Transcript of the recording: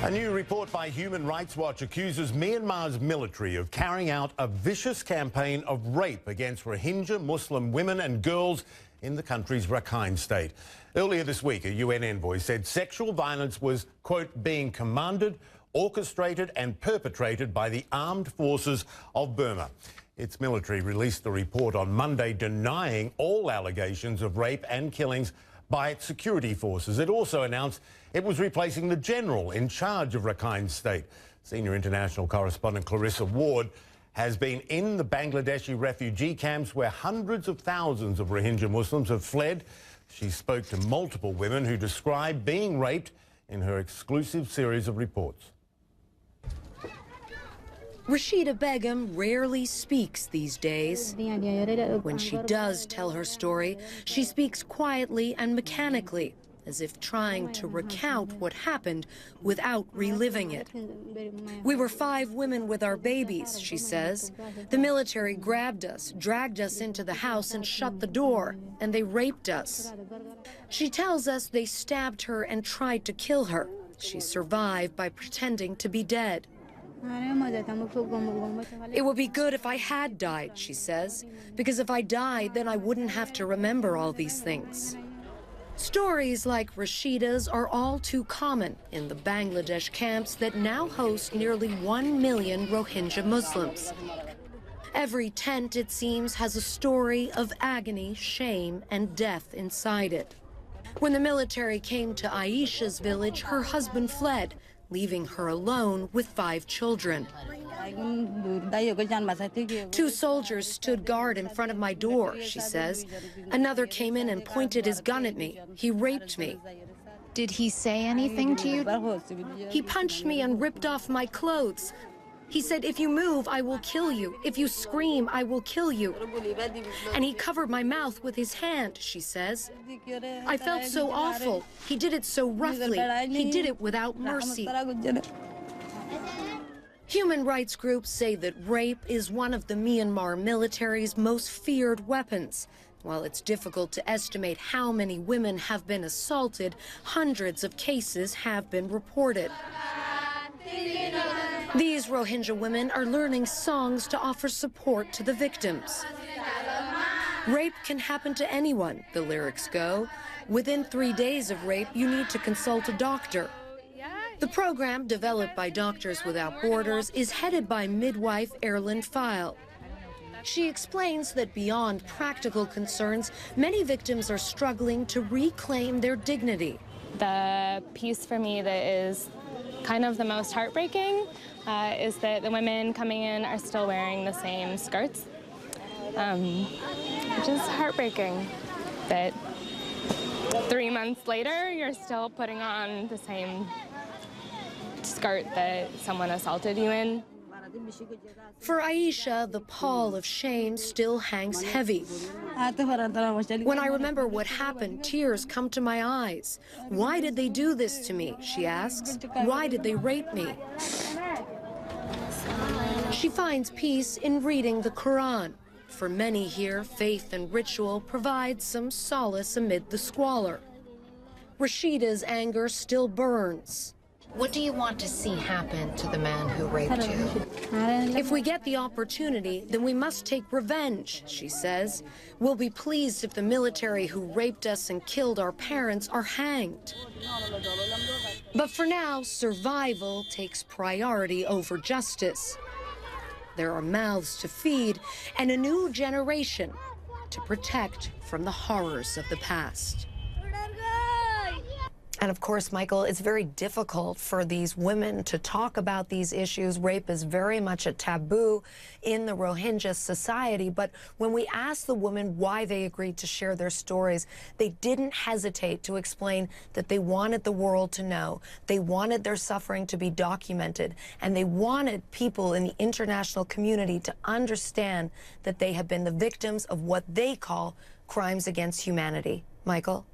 A new report by Human Rights Watch accuses Myanmar's military of carrying out a vicious campaign of rape against Rohingya Muslim women and girls in the country's Rakhine state. Earlier this week, a UN envoy said sexual violence was, quote, being commanded, orchestrated and perpetrated by the armed forces of Burma. Its military released the report on Monday denying all allegations of rape and killings by its security forces. It also announced it was replacing the general in charge of Rakhine State. Senior international correspondent Clarissa Ward has been in the Bangladeshi refugee camps where hundreds of thousands of Rohingya Muslims have fled. She spoke to multiple women who described being raped in her exclusive series of reports. Rashida Begum rarely speaks these days. When she does tell her story, she speaks quietly and mechanically, as if trying to recount what happened without reliving it. We were 5 women with our babies, she says. The military grabbed us, dragged us into the house and shut the door, and they raped us. She tells us they stabbed her and tried to kill her. She survived by pretending to be dead. It would be good if I had died, she says, because if I died, then I wouldn't have to remember all these things. Stories like Rashida's are all too common in the Bangladesh camps that now host nearly 1 million Rohingya Muslims. Every tent, it seems, has a story of agony, shame, and death inside it. When the military came to Aisha's village, her husband fled, leaving her alone with 5 children. 2 soldiers stood guard in front of my door, she says. Another came in and pointed his gun at me. He raped me. Did he say anything to you? He punched me and ripped off my clothes. He said, if you move, I will kill you. If you scream, I will kill you. And he covered my mouth with his hand, she says. I felt so awful. He did it so roughly. He did it without mercy. Human rights groups say that rape is one of the Myanmar military's most feared weapons. While it's difficult to estimate how many women have been assaulted, hundreds of cases have been reported. These Rohingya women are learning songs to offer support to the victims. Rape can happen to anyone, the lyrics go. Within 3 days of rape, you need to consult a doctor. The program, developed by Doctors Without Borders, is headed by midwife Erland File. She explains that beyond practical concerns, many victims are struggling to reclaim their dignity. The piece for me that is kind of the most heartbreaking is that the women coming in are still wearing the same skirts, which is heartbreaking that 3 months later you're still putting on the same skirt that someone assaulted you in. For Aisha, the pall of shame still hangs heavy. When I remember what happened, tears come to my eyes. Why did they do this to me, she asks. Why did they rape me? She finds peace in reading the Quran. For many here, faith and ritual provide some solace amid the squalor. Rashida's anger still burns. What do you want to see happen to the man who raped you? If we get the opportunity, then we must take revenge, she says. We'll be pleased if the military who raped us and killed our parents are hanged. But for now, survival takes priority over justice. There are mouths to feed and a new generation to protect from the horrors of the past. And of course, Michael, it's very difficult for these women to talk about these issues. Rape is very much a taboo in the Rohingya society. But when we asked the women why they agreed to share their stories, they didn't hesitate to explain that they wanted the world to know. They wanted their suffering to be documented. And they wanted people in the international community to understand that they have been the victims of what they call crimes against humanity. Michael?